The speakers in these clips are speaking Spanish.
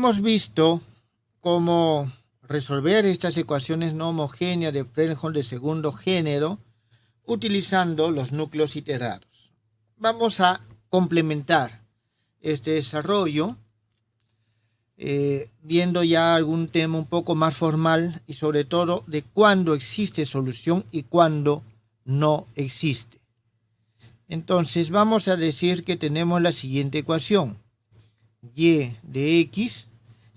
hemos visto cómo resolver estas ecuaciones no homogéneas de Fredholm de segundo género utilizando los núcleos iterados. Vamos a complementar este desarrollo viendo ya algún tema un poco más formal y sobre todo de cuándo existe solución y cuándo no existe. Entonces vamos a decir que tenemos la siguiente ecuación: y de x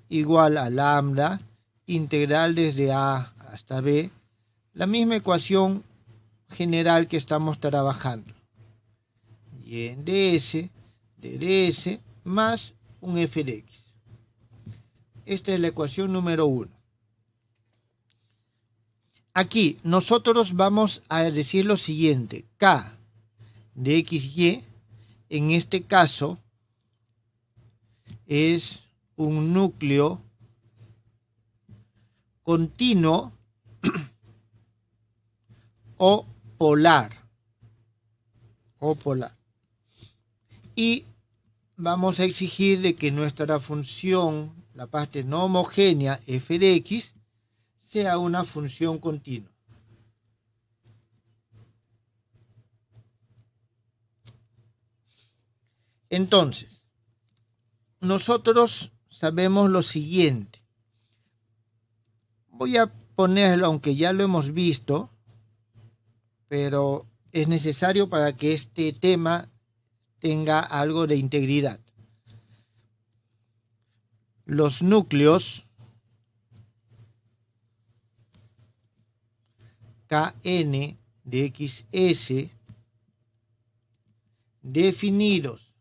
igual a lambda integral desde a hasta b, la misma ecuación general que estamos trabajando. Y de s de ds más un f de x. Esta es la ecuación número 1. Aquí nosotros vamos a decir lo siguiente: k de xy en este caso es un núcleo continuo o polar. Y vamos a exigir de que nuestra función, la parte no homogénea f de x, sea una función continua. Entonces, nosotros sabemos lo siguiente. Voy a ponerlo, aunque ya lo hemos visto, pero es necesario para que este tema tenga algo de integridad. Los núcleos Kn de xs definidos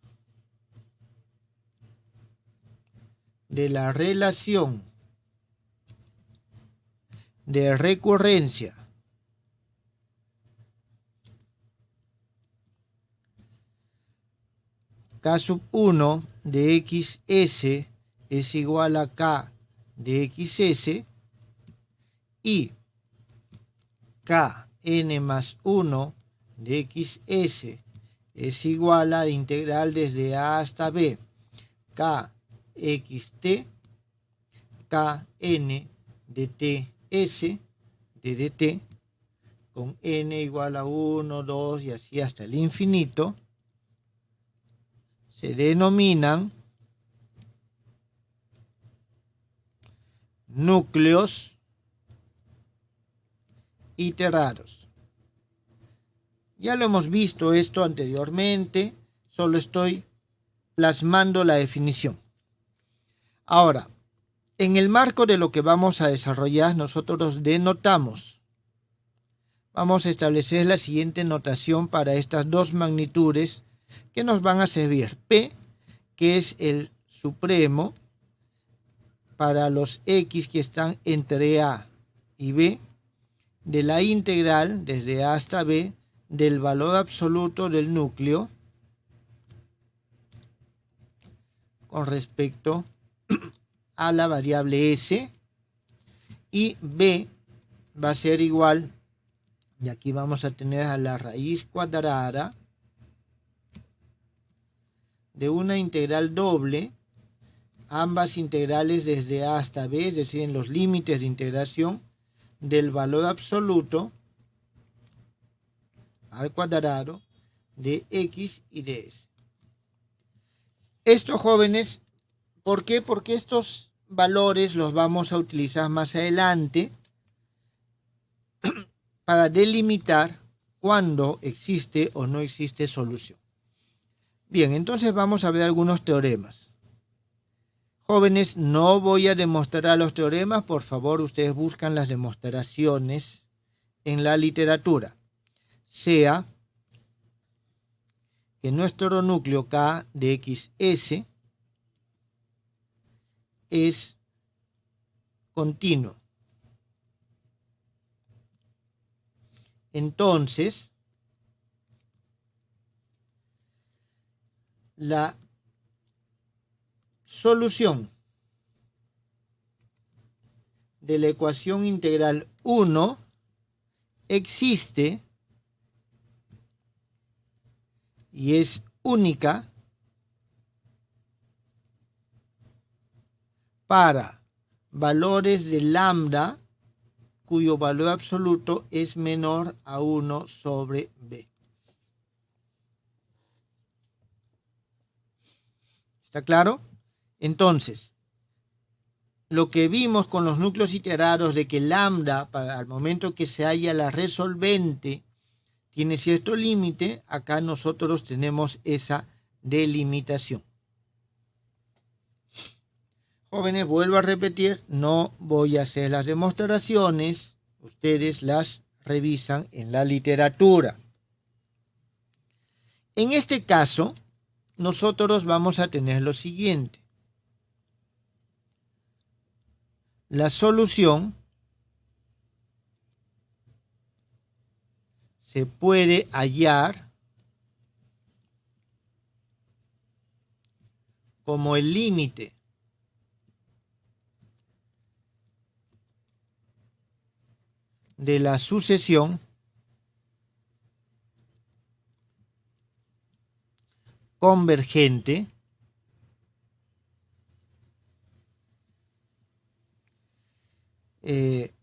de la relación de recurrencia K1 de xs es igual a K de xs y Kn más 1 de xs es igual a la integral desde a hasta b kxt kn de ts de dt con n igual a 1, 2 y así hasta el infinito, se denominan núcleos iterados. Ya lo hemos visto esto anteriormente, solo estoy plasmando la definición. Ahora, en el marco de lo que vamos a desarrollar, nosotros denotamos. Vamos a establecer la siguiente notación para estas dos magnitudes que nos van a servir. P, que es el supremo para los x que están entre a y b, de la integral desde a hasta b del valor absoluto del núcleo con respecto a la variable s, y b va a ser igual, y aquí vamos a tener a la raíz cuadrada de una integral doble, ambas integrales desde a hasta b, es decir, en los límites de integración del valor absoluto al cuadrado de x y de s. Estos, jóvenes, ¿por qué? Porque estos valores los vamos a utilizar más adelante para delimitar cuándo existe o no existe solución. Bien, entonces vamos a ver algunos teoremas. Jóvenes, no voy a demostrar los teoremas, por favor, ustedes buscan las demostraciones en la literatura. Sea que nuestro núcleo K de xs es continuo. Entonces, la solución de la ecuación integral 1 existe y es única para valores de lambda cuyo valor absoluto es menor a 1 sobre b. ¿Está claro? Entonces, lo que vimos con los núcleos iterados de que lambda, al momento que se halla la resolvente, tiene cierto límite, acá nosotros tenemos esa delimitación. Jóvenes, vuelvo a repetir, no voy a hacer las demostraciones, ustedes las revisan en la literatura. En este caso, nosotros vamos a tener lo siguiente. La solución se puede hallar como el límite de la sucesión convergente de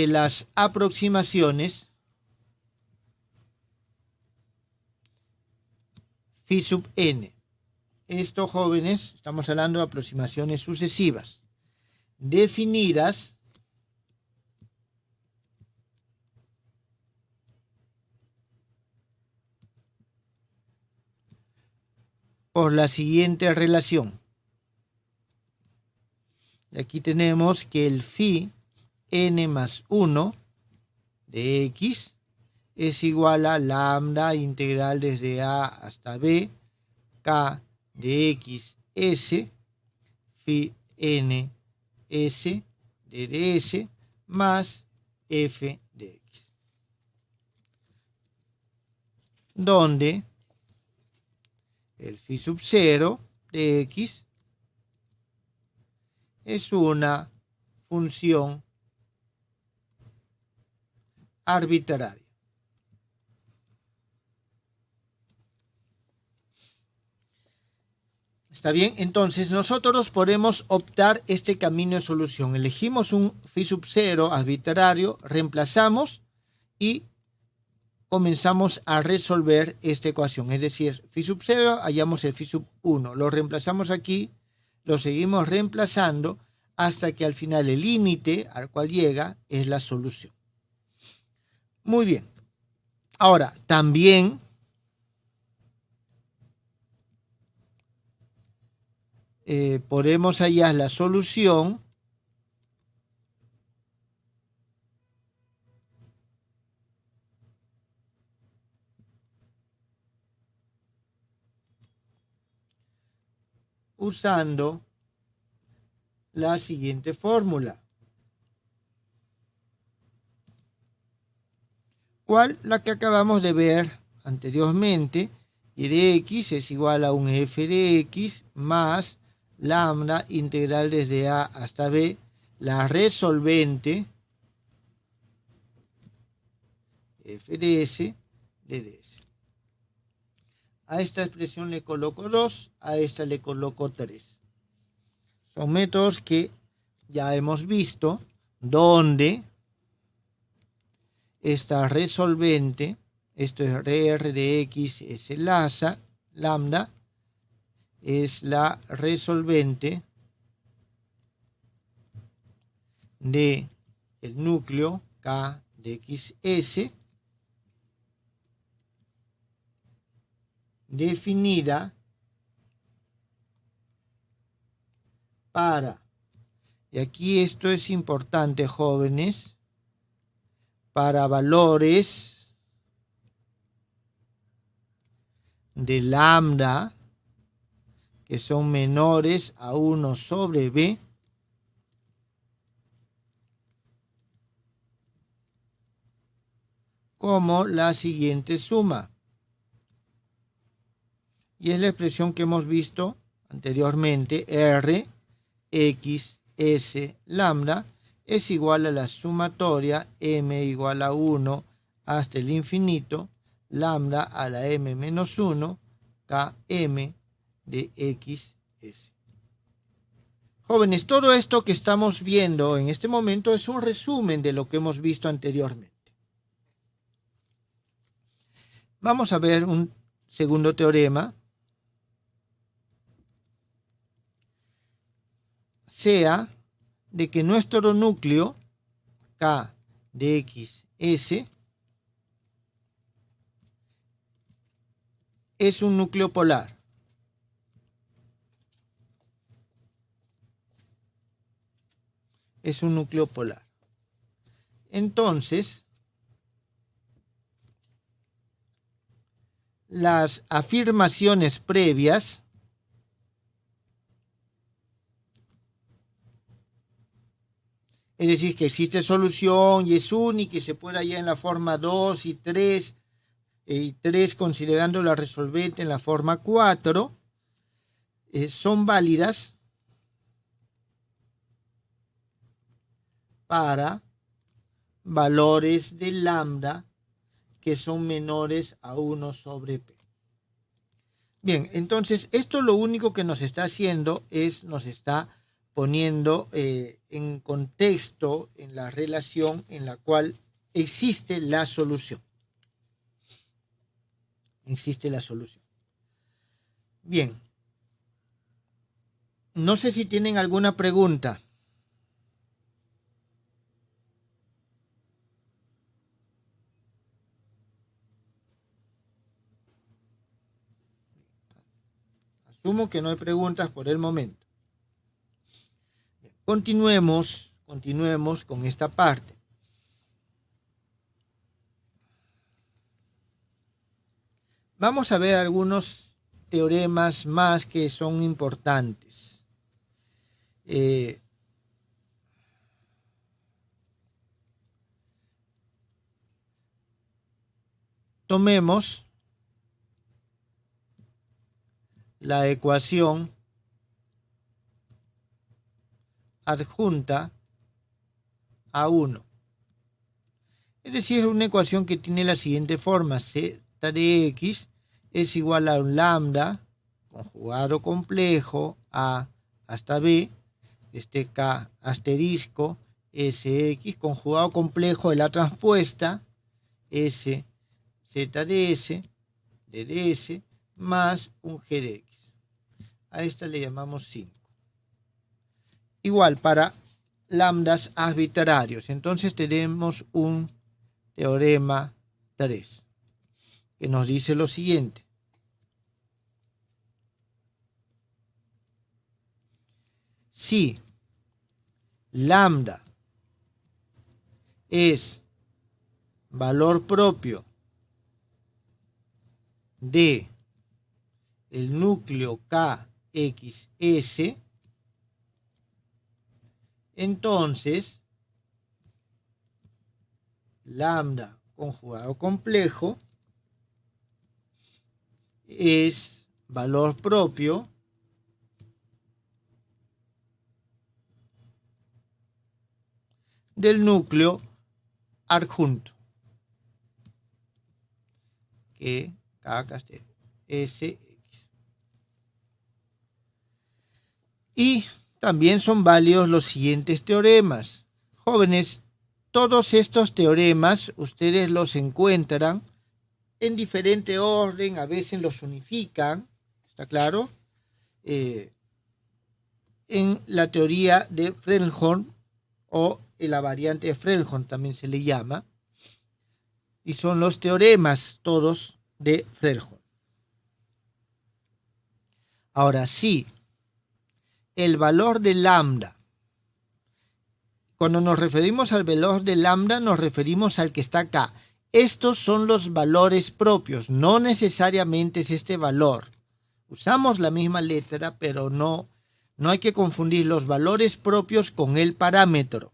las aproximaciones phi sub n. Esto, jóvenes, estamos hablando de aproximaciones sucesivas, definidas por la siguiente relación. Aquí tenemos que el phi n más 1 de x es igual a lambda integral desde a hasta b k de x s phi n s de ds más f de x, donde el phi sub 0 de x es una función arbitraria. ¿Está bien? Entonces nosotros podemos optar este camino de solución. Elegimos un phi sub 0 arbitrario, reemplazamos y comenzamos a resolver esta ecuación. Es decir, phi sub 0, hallamos el phi sub 1. Lo reemplazamos aquí, lo seguimos reemplazando hasta que al final el límite al cual llega es la solución. Muy bien. Ahora, también podemos hallar la solución usando la siguiente fórmula. ¿Cuál? La que acabamos de ver anteriormente. Y de x es igual a un f de x más lambda integral desde a hasta b, la resolvente f de s de ds. A esta expresión le coloco 2, a esta le coloco 3. Son métodos que ya hemos visto, donde esta resolvente, esto es r de x, es el lambda, es la resolvente de el núcleo K de XS, definida para, y aquí esto es importante, jóvenes, para valores de lambda que son menores a 1 sobre b, como la siguiente suma. Y es la expresión que hemos visto anteriormente, r, x, s, lambda, es igual a la sumatoria m igual a 1 hasta el infinito, lambda a la m menos 1, km de x S. Jóvenes, todo esto que estamos viendo en este momento es un resumen de lo que hemos visto anteriormente. Vamos a ver un segundo teorema. Sea de que nuestro núcleo K de XS es un núcleo polar. Es un núcleo polar. Entonces, las afirmaciones previas es decir, que existe solución y es única y se puede hallar en la forma 2 y 3 considerando la resolvente en la forma 4, son válidas para valores de lambda que son menores a 1 sobre P. Bien, entonces esto lo único que nos está haciendo es, nos está poniendo en contexto en la relación en la cual existe la solución. Existe la solución. Bien. No sé si tienen alguna pregunta. Asumo que no hay preguntas por el momento. Continuemos con esta parte. Vamos a ver algunos teoremas más que son importantes. Tomemos la ecuación adjunta a 1. Es decir, una ecuación que tiene la siguiente forma: z de x es igual a un lambda conjugado complejo a hasta b, k asterisco sx conjugado complejo de la transpuesta s z de s de ds más un g de x. A esta le llamamos 5. Igual para lambdas arbitrarios. Entonces tenemos un teorema 3 que nos dice lo siguiente. Si lambda es valor propio de el núcleo KXS, entonces lambda conjugado complejo es valor propio del núcleo adjunto, que SX. Y también son válidos los siguientes teoremas. Jóvenes, todos estos teoremas ustedes los encuentran en diferente orden, a veces los unifican, ¿está claro? En la teoría de Fredholm o en la variante de Fredholm también se le llama, y son los teoremas todos de Fredholm. Ahora sí, el valor de lambda, cuando nos referimos al valor de lambda nos referimos al que está acá. Estos son los valores propios, no necesariamente es este valor. Usamos la misma letra, pero no hay que confundir los valores propios con el parámetro.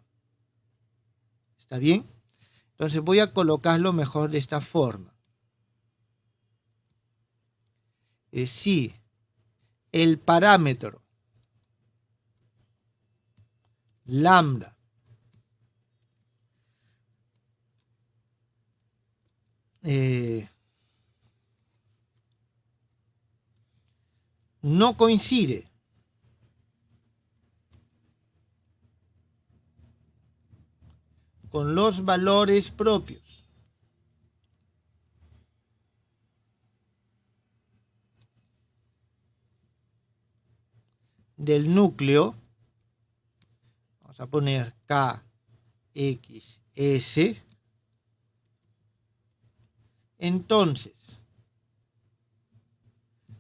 ¿Está bien? Entonces voy a colocarlo mejor de esta forma. Si el parámetro lambda no coincide con los valores propios del núcleo, vamos a poner K, X, S, entonces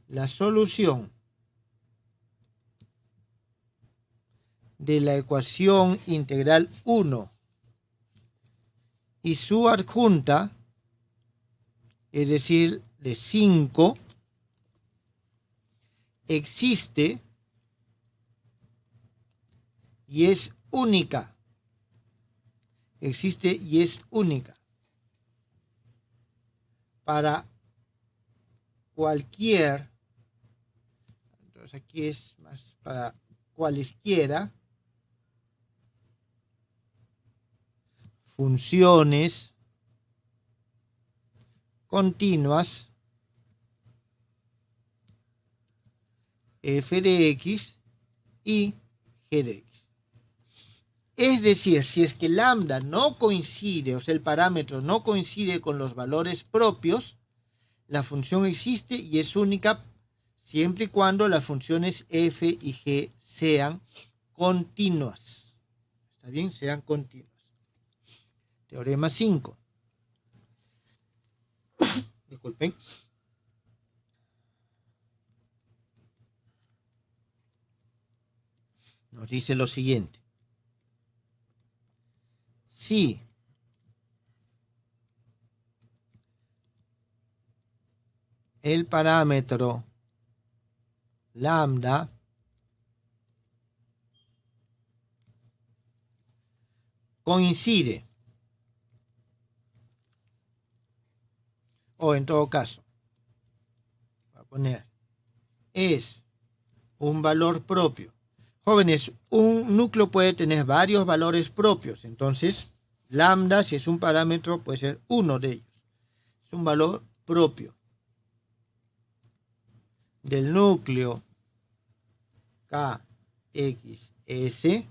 la solución de la ecuación integral 1 y su adjunta, es decir, de 5, existe y es única. Existe y es única para cualquier, entonces aquí es más para cualesquiera funciones continuas f de x y g de x. Es decir, si es que lambda no coincide, o sea, el parámetro no coincide con los valores propios, la función existe y es única siempre y cuando las funciones f y g sean continuas. ¿Está bien? Sean continuas. Teorema 5. Disculpen. Nos dice lo siguiente. Si el parámetro lambda coincide, o en todo caso, voy a poner, es un valor propio. Jóvenes, un núcleo puede tener varios valores propios, entonces lambda, si es un parámetro, puede ser uno de ellos. Es un valor propio del núcleo K, X, S.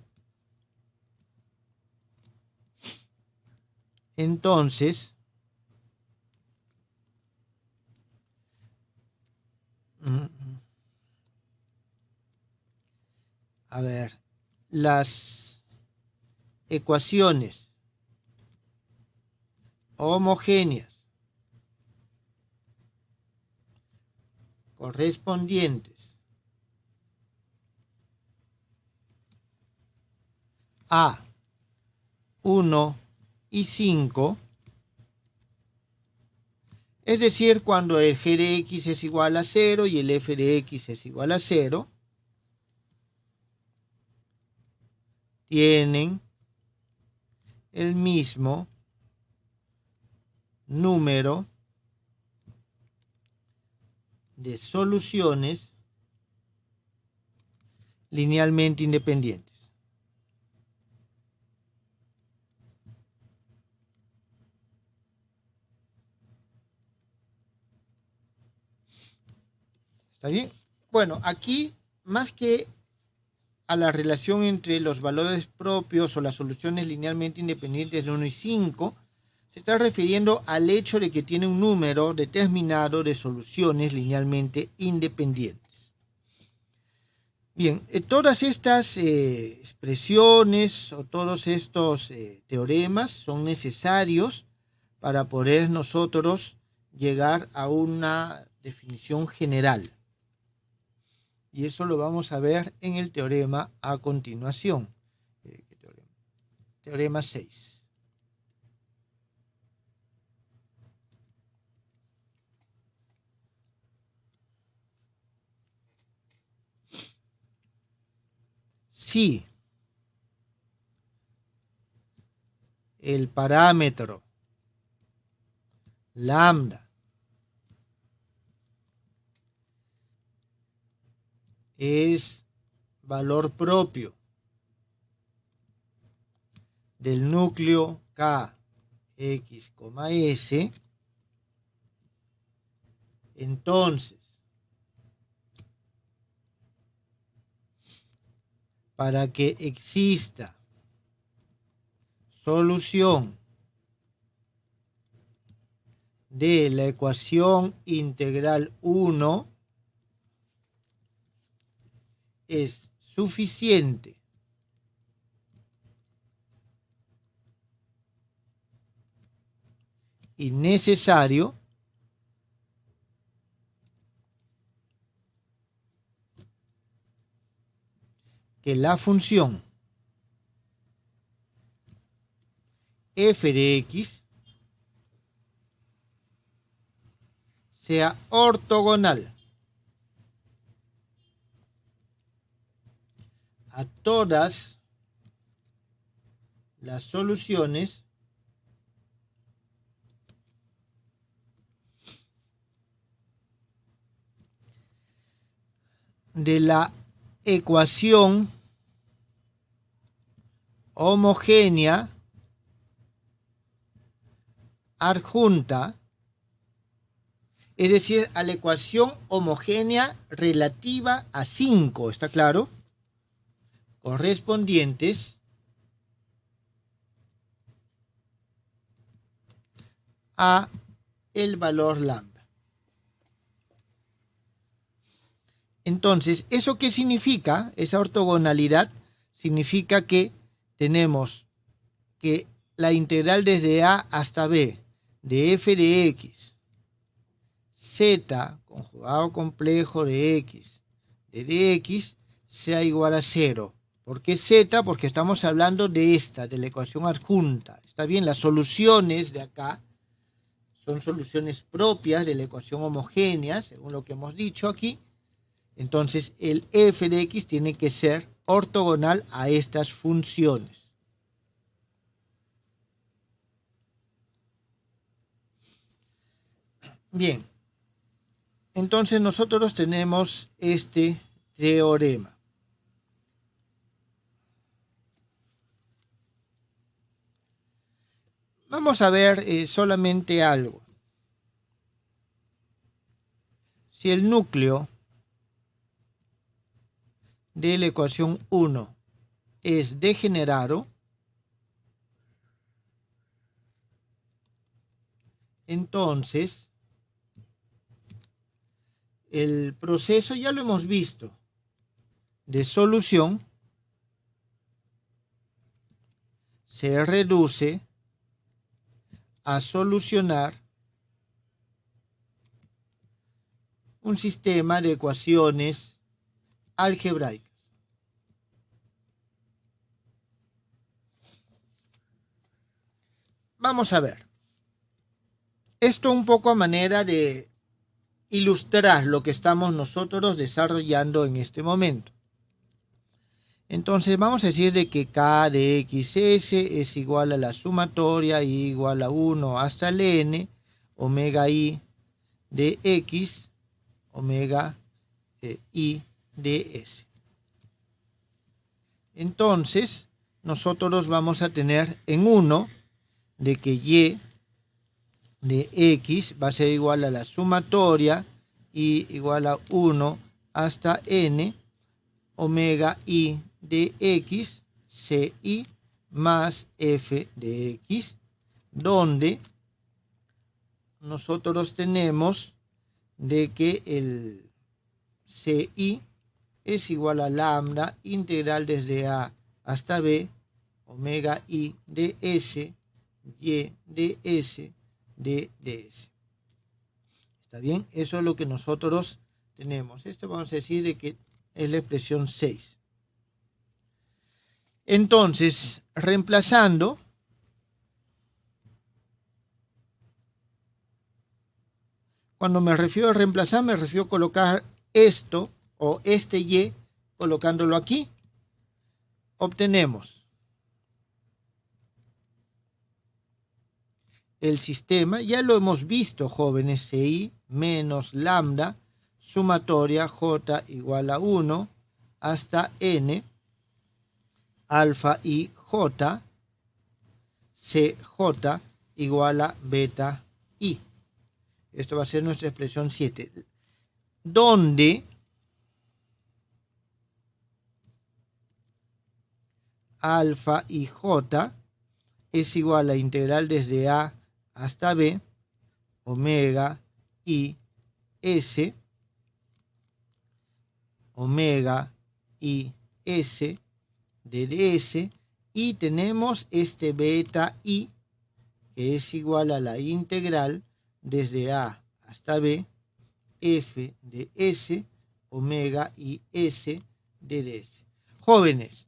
Entonces, a ver, las ecuaciones homogéneas correspondientes a 1 y 5, es decir, cuando el g de x es igual a 0 y el f de x es igual a 0, tienen el mismo número de soluciones linealmente independientes. ¿Está bien? Bueno, aquí más que a la relación entre los valores propios o las soluciones linealmente independientes de 1 y 5, se está refiriendo al hecho de que tiene un número determinado de soluciones linealmente independientes. Bien, todas estas expresiones o todos estos teoremas son necesarios para poder nosotros llegar a una definición general. Y eso lo vamos a ver en el teorema a continuación. Teorema 6. Si el parámetro lambda es valor propio del núcleo K, X, S, entonces, para que exista solución de la ecuación integral 1 es suficiente y necesario que la función f de x sea ortogonal a todas las soluciones de la ecuación homogénea adjunta, es decir, a la ecuación homogénea relativa a 5, ¿está claro? Correspondientes a el valor lambda. Entonces, ¿eso qué significa? Esa ortogonalidad significa que tenemos que la integral desde a hasta b de f de x, z conjugado complejo de x, de dx, sea igual a 0. ¿Por qué z? Porque estamos hablando de de la ecuación adjunta. Está bien, las soluciones de acá son soluciones propias de la ecuación homogénea, según lo que hemos dicho aquí. Entonces, el f de x tiene que ser ortogonal a estas funciones. Bien, entonces nosotros tenemos este teorema. Vamos a ver solamente algo. Si el núcleo de la ecuación 1 es degenerado, entonces el proceso, ya lo hemos visto, de solución se reduce a solucionar un sistema de ecuaciones algebraicas. Vamos a ver. Esto un poco a manera de ilustrar lo que estamos nosotros desarrollando en este momento. Entonces vamos a decir de que k de xs es igual a la sumatoria y igual a 1 hasta el n, omega i de x, omega i de s. Entonces nosotros vamos a tener en 1 de que y de x va a ser igual a la sumatoria y igual a 1 hasta n, omega i de x, ci más f de x, donde nosotros tenemos de que el ci es igual a lambda integral desde a hasta b, omega i de s, y de s, de ds. ¿Está bien? Eso es lo que nosotros tenemos. Esto vamos a decir de que es la expresión 6. Entonces, reemplazando, cuando me refiero a reemplazar, me refiero a colocar esto o este y, colocándolo aquí, obtenemos el sistema, ya lo hemos visto, jóvenes, ci menos lambda, sumatoria j igual a 1 hasta n, alfa i j, cj igual a beta i. Esto va a ser nuestra expresión 7, donde alfa y j es igual a la integral desde A hasta B, omega I S, omega I S de ds, y tenemos este beta I, que es igual a la integral desde A hasta B, f de S, omega I S de ds. Jóvenes,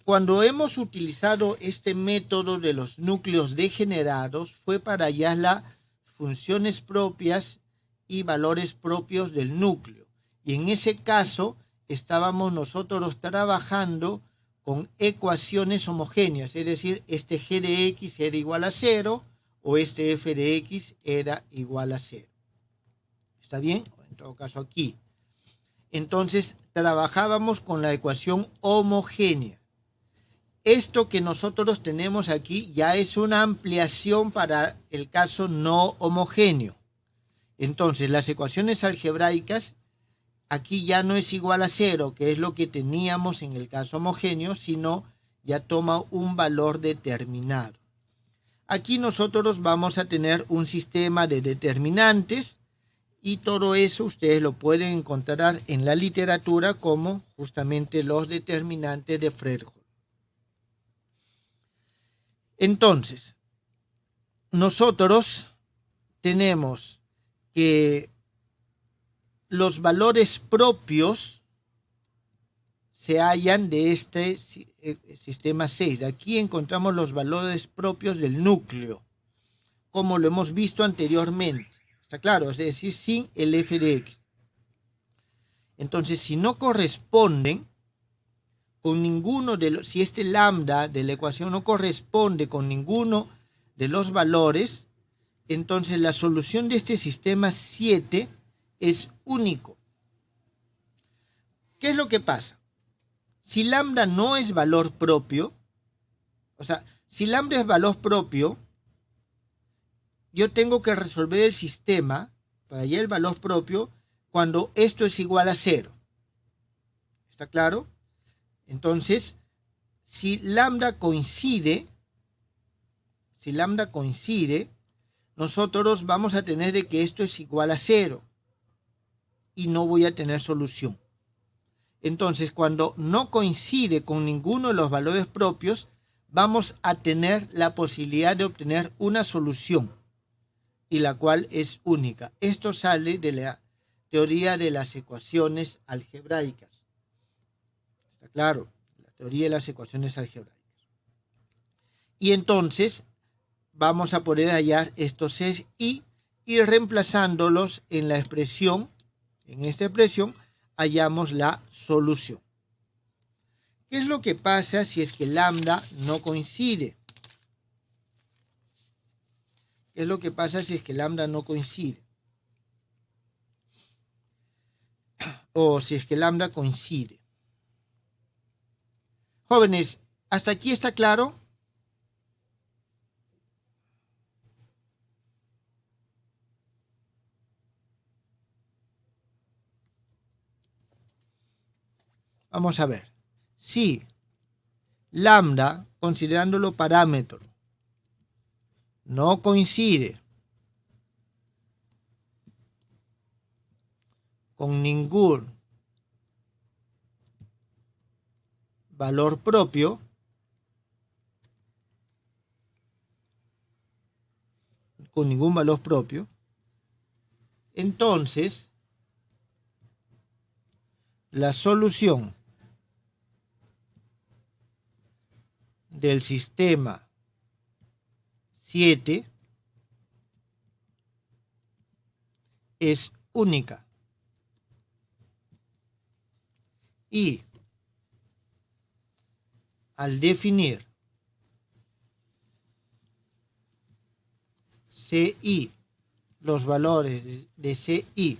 cuando hemos utilizado este método de los núcleos degenerados fue para hallar las funciones propias y valores propios del núcleo. Y en ese caso estábamos nosotros trabajando con ecuaciones homogéneas, es decir, este g de x era igual a 0 o este f de x era igual a 0. ¿Está bien? En todo caso aquí. Entonces trabajábamos con la ecuación homogénea. Esto que nosotros tenemos aquí ya es una ampliación para el caso no homogéneo. Entonces, las ecuaciones algebraicas aquí ya no es igual a 0, que es lo que teníamos en el caso homogéneo, sino ya toma un valor determinado. Aquí nosotros vamos a tener un sistema de determinantes y todo eso ustedes lo pueden encontrar en la literatura como justamente los determinantes de Fredholm. Entonces, nosotros tenemos que los valores propios se hallan de este sistema 6. Aquí encontramos los valores propios del núcleo, como lo hemos visto anteriormente. ¿Está claro? Es decir, sin el f de x. Entonces, si no corresponden con ninguno de los, si este lambda de la ecuación no corresponde con ninguno de los valores, entonces la solución de este sistema 7 es único. ¿Qué es lo que pasa? Si lambda no es valor propio, o sea, si lambda es valor propio, yo tengo que resolver el sistema para hallar el valor propio cuando esto es igual a 0. ¿Está claro? Entonces, si lambda coincide, nosotros vamos a tener de que esto es igual a 0 y no voy a tener solución. Entonces, cuando no coincide con ninguno de los valores propios, vamos a tener la posibilidad de obtener una solución, y la cual es única. Esto sale de la teoría de las ecuaciones algebraicas. ¿Está claro? La teoría de las ecuaciones algebraicas. Y entonces vamos a poder hallar estos es y reemplazándolos en la expresión, en esta expresión, hallamos la solución. ¿Qué es lo que pasa si es que lambda no coincide? ¿Qué es lo que pasa si es que lambda no coincide? O si es que lambda coincide. Jóvenes, ¿hasta aquí está claro? Vamos a ver. Si lambda, considerándolo parámetro, no coincide con ningún valor propio, entonces la solución del sistema 7 es única. Y al definir CI, los valores de CI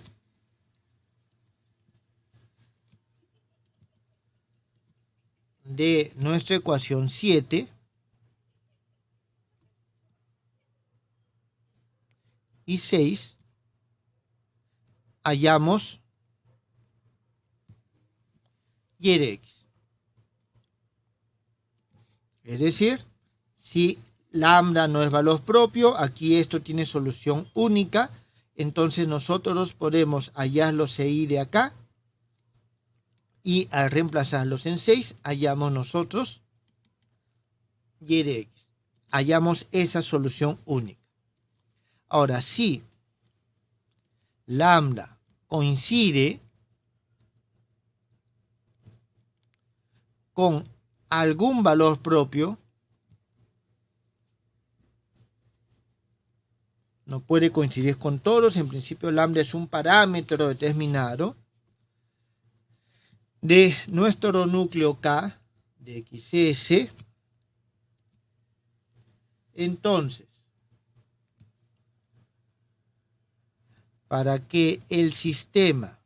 de nuestra ecuación 7 y 6, hallamos y de x. Es decir, si lambda no es valor propio, aquí esto tiene solución única, entonces nosotros podemos hallar los CI de acá y al reemplazarlos en 6 hallamos nosotros y de x. Hallamos esa solución única. Ahora, si lambda coincide con algún valor propio, no puede coincidir con todos, en principio lambda es un parámetro determinado de nuestro núcleo K de XS. Entonces, para que el sistema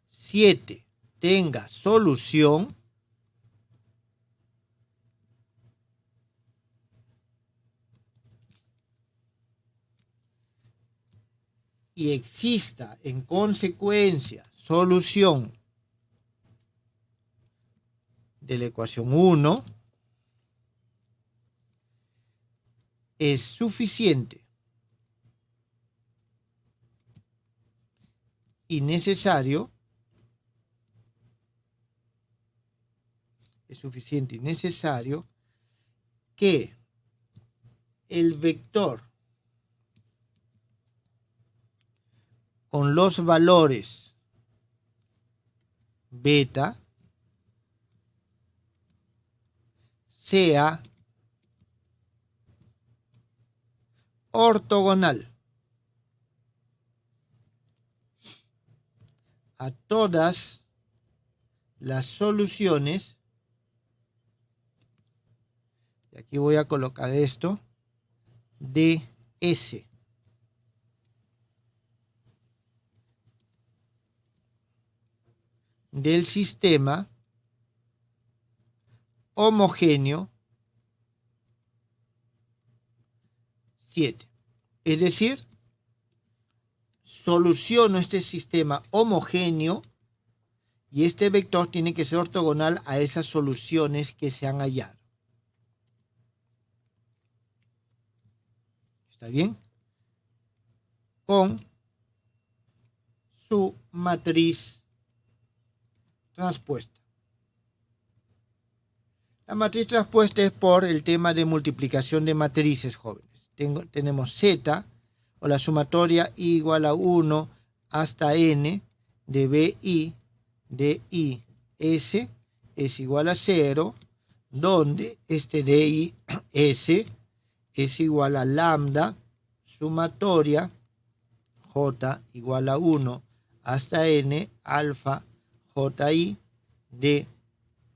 7 tenga solución, y exista en consecuencia solución de la ecuación 1, es suficiente y necesario, que el vector con los valores beta sea ortogonal a todas las soluciones, y aquí voy a colocar esto, de S. Del sistema homogéneo 7. Es decir, soluciono este sistema homogéneo y este vector tiene que ser ortogonal a esas soluciones que se han hallado. ¿Está bien? Con su matriz transpuesta. La matriz transpuesta es por el tema de multiplicación de matrices, jóvenes. Tenemos Z, o la sumatoria igual a 1 hasta n de BI de IS es igual a 0, donde este DI S es igual a lambda sumatoria J igual a 1 hasta n alfa JI de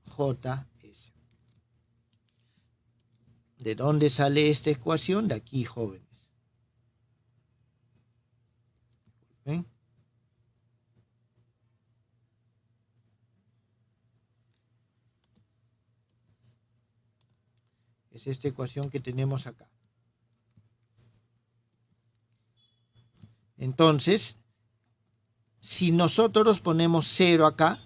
JS. ¿De dónde sale esta ecuación? De aquí, jóvenes. ¿Ven? Es esta ecuación que tenemos acá. Entonces, si nosotros ponemos 0 acá,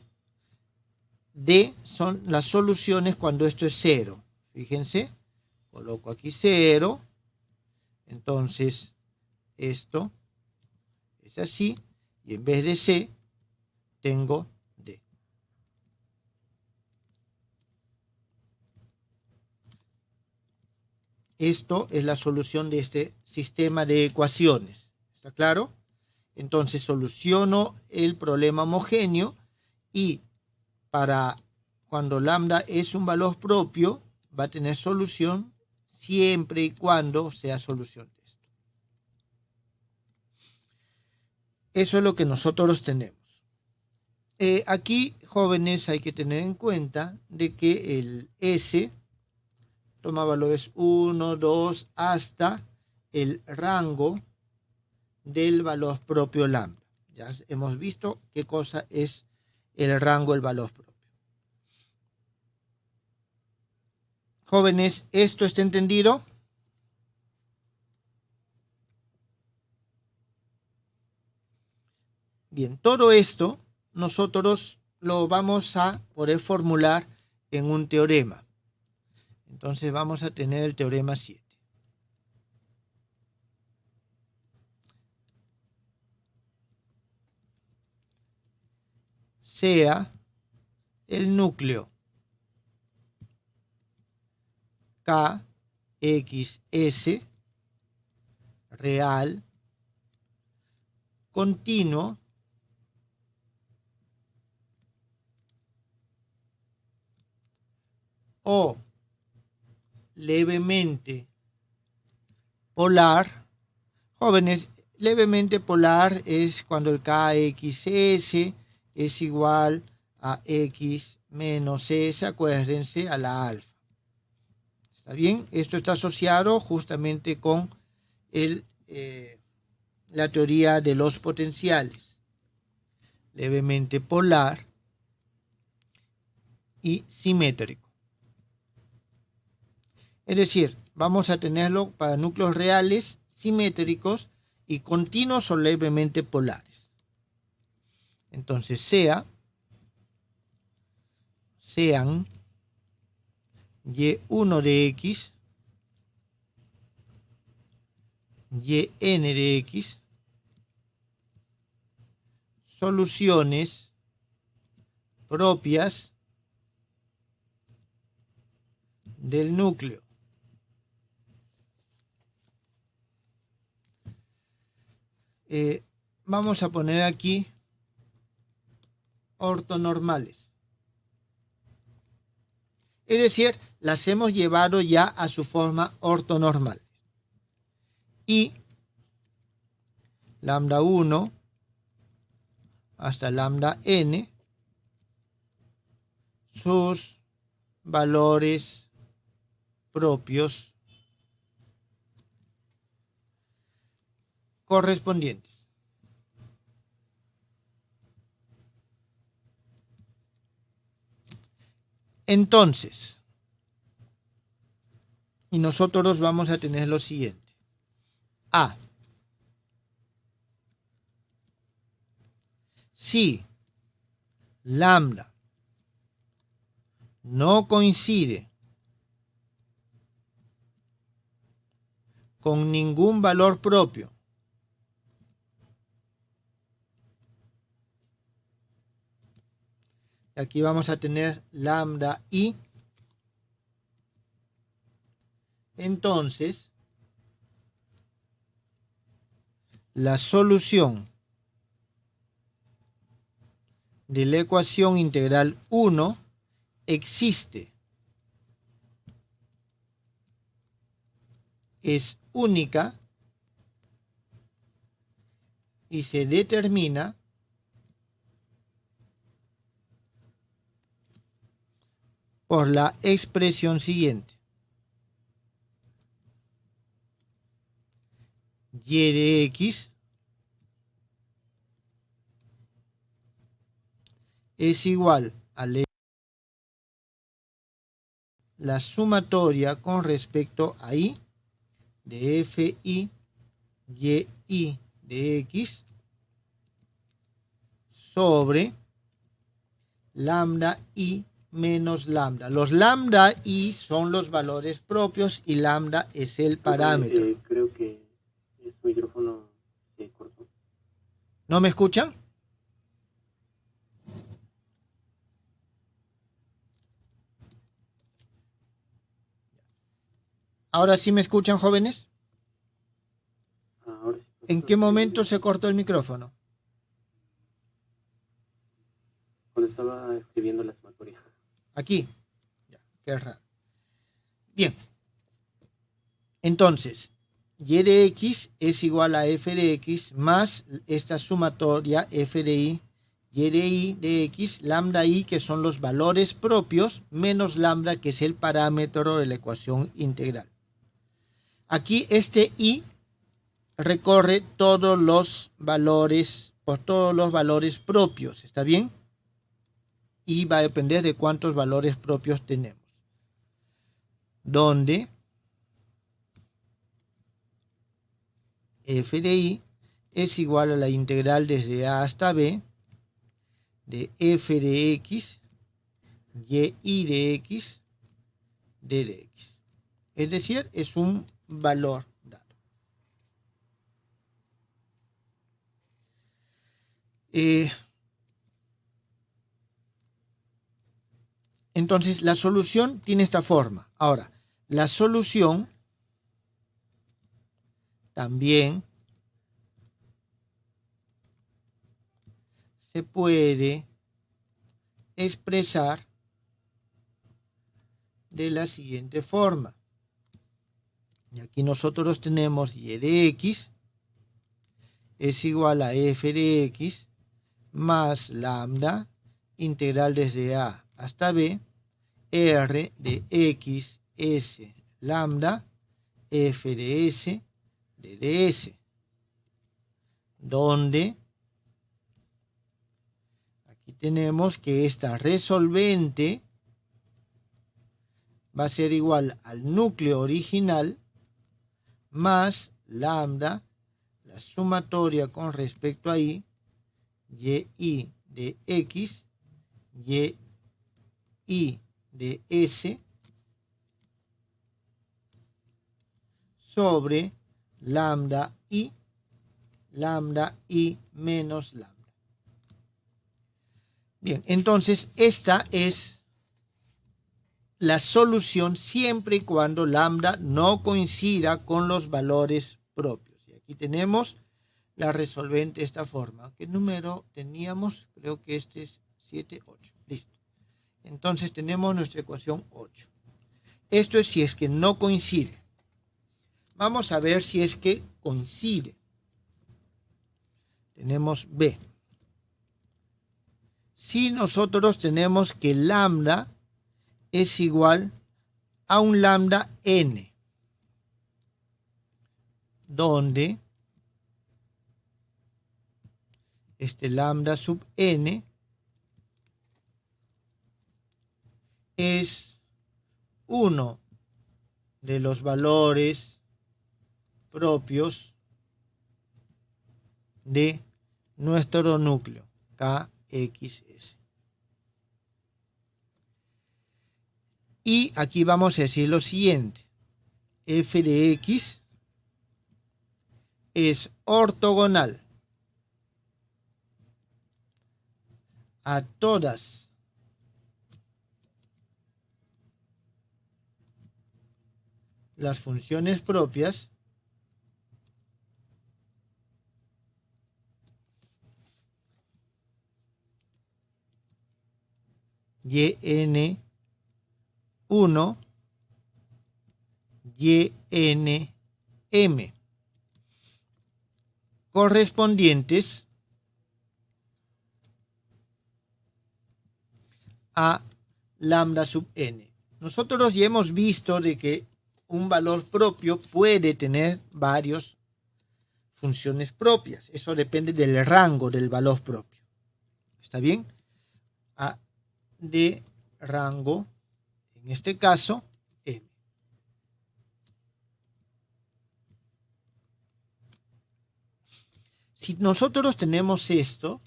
D son las soluciones cuando esto es 0. Fíjense, coloco aquí 0. Entonces, esto es así. Y en vez de C, tengo D. Esto es la solución de este sistema de ecuaciones. ¿Está claro? Entonces soluciono el problema homogéneo y para cuando lambda es un valor propio va a tener solución siempre y cuando sea solución de esto. Eso es lo que nosotros tenemos. Aquí, jóvenes, hay que tener en cuenta de que el S toma valores 1, 2 hasta el rango del valor propio lambda. Ya hemos visto qué cosa es el rango del valor propio. Jóvenes, ¿esto está entendido? Bien, todo esto nosotros lo vamos a poder formular en un teorema. Entonces vamos a tener el teorema 7. Sea el núcleo KXS real, continuo, o levemente polar. Jóvenes, levemente polar es cuando el KXS es igual a X menos S, acuérdense, a la alfa. ¿Está bien? Esto está asociado justamente con la teoría de los potenciales. Levemente polar y simétrico. Es decir, vamos a tenerlo para núcleos reales, simétricos y continuos o levemente polares. Entonces, sean Y1 de X, Yn de X, soluciones propias del núcleo. Vamos a poner aquí ortonormales. Es decir, las hemos llevado ya a su forma ortonormal. Y lambda 1 hasta lambda n, sus valores propios correspondientes. Entonces, y nosotros vamos a tener lo siguiente. A. Si lambda no coincide con ningún valor propio aquí vamos a tener lambda i, entonces la solución de la ecuación integral 1 existe, es única y se determina por la expresión siguiente. Y de X es igual a la sumatoria con respecto a I de Fi y de X sobre lambda I menos lambda. Los lambda I son los valores propios y lambda es el parámetro. Creo que su micrófono se cortó. ¿No me escuchan? ¿Ahora sí me escuchan, jóvenes? Ahora sí. ¿En qué momento se cortó el micrófono? Cuando estaba escribiendo la sumatoria. Aquí. Ya, qué raro. Bien. Entonces, y de X es igual a f de X más esta sumatoria f de I, y de I de X, lambda I, que son los valores propios, menos lambda, que es el parámetro de la ecuación integral. Aquí este I recorre todos los valores, por todos los valores propios, ¿está bien? Y va a depender de cuántos valores propios tenemos. Donde f de I es igual a la integral desde A hasta B de f de X, y I de X d de x. Es decir, es un valor dado. Entonces, la solución tiene esta forma. Ahora, la solución también se puede expresar de la siguiente forma. Y aquí nosotros tenemos y de x es igual a f de x más lambda integral desde a hasta b r de x s lambda f de s de ds, donde aquí tenemos que esta resolvente va a ser igual al núcleo original más lambda, la sumatoria con respecto a y de x, y de s, sobre lambda y menos lambda. Bien, entonces esta es la solución siempre y cuando lambda no coincida con los valores propios. Y aquí tenemos la resolvente de esta forma. ¿Qué número teníamos? Creo que este es 7, 8. Listo. Entonces tenemos nuestra ecuación 8. Esto es si es que no coincide. Vamos a ver si es que coincide. Tenemos B. Si nosotros tenemos que lambda es igual a un lambda n, donde este lambda sub n es uno de los valores propios de nuestro núcleo KXS. Y aquí vamos a decir lo siguiente. F de X es ortogonal a todas las funciones propias yn1, ynm, correspondientes a lambda sub n. Nosotros ya hemos visto de que un valor propio puede tener varias funciones propias. Eso depende del rango del valor propio. ¿Está bien? De rango, en este caso, m. Si nosotros tenemos esto,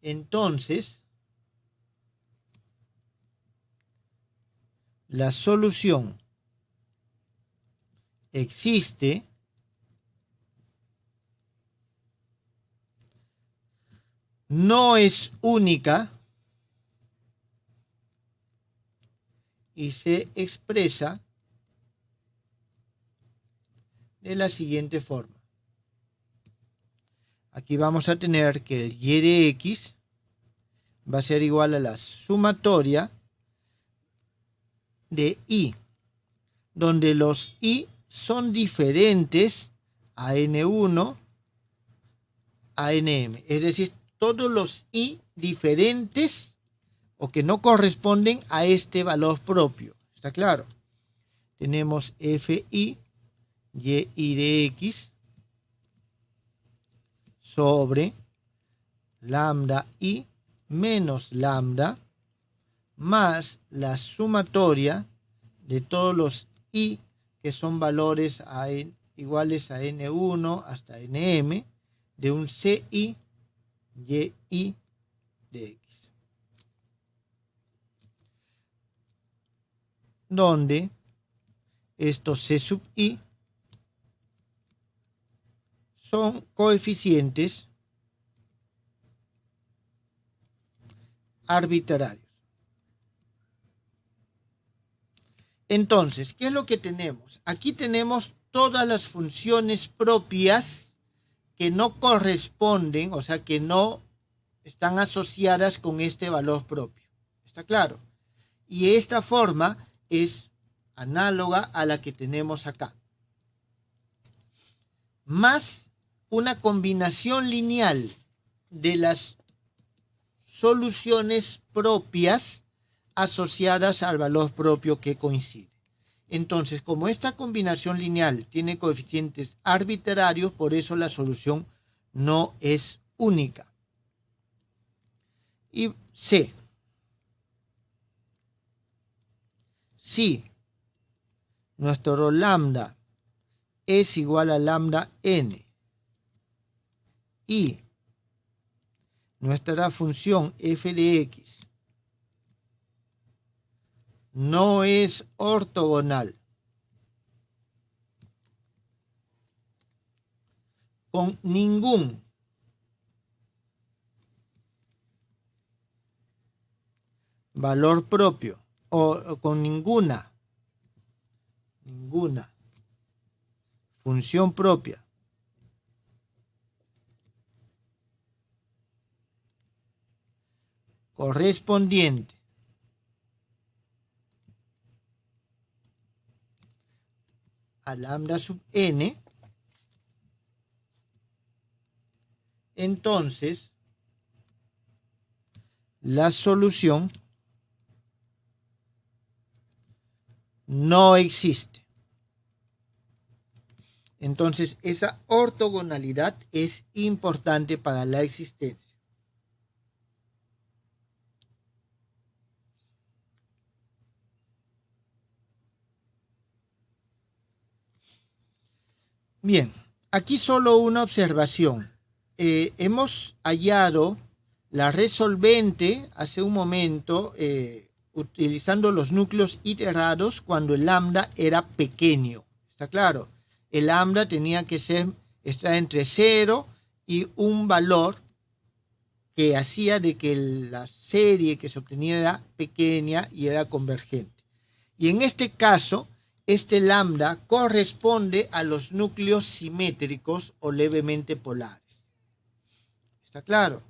entonces la solución existe no es única y se expresa de la siguiente forma. Aquí vamos a tener que el y de x va a ser igual a la sumatoria de y, donde los y son diferentes a n1 a nm, es decir, todos los y diferentes o que no corresponden a este valor propio. ¿Está claro? Tenemos fi y de x sobre lambda y menos lambda más la sumatoria de todos los y que son valores iguales a n1 hasta nm de un ci y de x. donde estos C sub I son coeficientes arbitrarios. Entonces, ¿qué es lo que tenemos? Aquí tenemos todas las funciones propias que no corresponden, o sea, que no están asociadas con este valor propio. ¿Está claro? Y esta forma es análoga a la que tenemos acá. Más una combinación lineal de las soluciones propias asociadas al valor propio que coincide. Entonces, como esta combinación lineal tiene coeficientes arbitrarios, por eso la solución no es única. Y C. Si nuestro lambda es igual a lambda n y nuestra función f de x no es ortogonal con ningún valor propio o con ninguna función propia correspondiente a lambda sub n, entonces la solución no existe. Entonces esa ortogonalidad es importante para la existencia. Bien, aquí solo una observación. Hemos hallado la resolvente hace un momento utilizando los núcleos iterados cuando el lambda era pequeño. ¿Está claro? El lambda tenía que estar entre 0 y un valor que hacía de que la serie que se obtenía era pequeña y era convergente. Y en este caso, este lambda corresponde a los núcleos simétricos o levemente polares. ¿Está claro?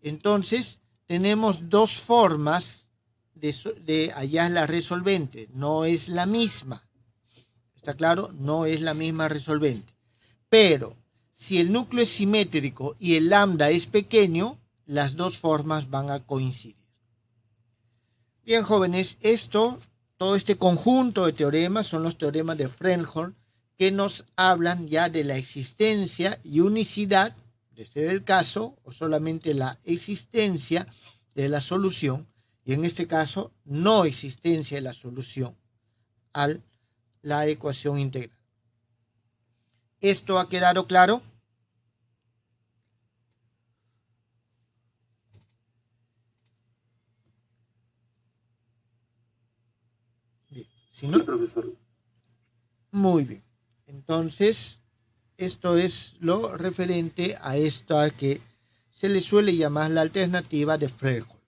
Entonces, tenemos dos formas de hallar la resolvente. No es la misma. ¿Está claro? No es la misma resolvente. Pero, si el núcleo es simétrico y el lambda es pequeño, las dos formas van a coincidir. Bien, jóvenes, todo este conjunto de teoremas son los teoremas de Fredholm que nos hablan ya de la existencia y unicidad, de ser el caso, o solamente la existencia de la solución, y en este caso, no existencia de la solución a la ecuación integral. ¿Esto ha quedado claro? Bien. Si no, sí, profesor. muy bien. Entonces, esto es lo referente a esta que se le suele llamar la alternativa de Fredholm.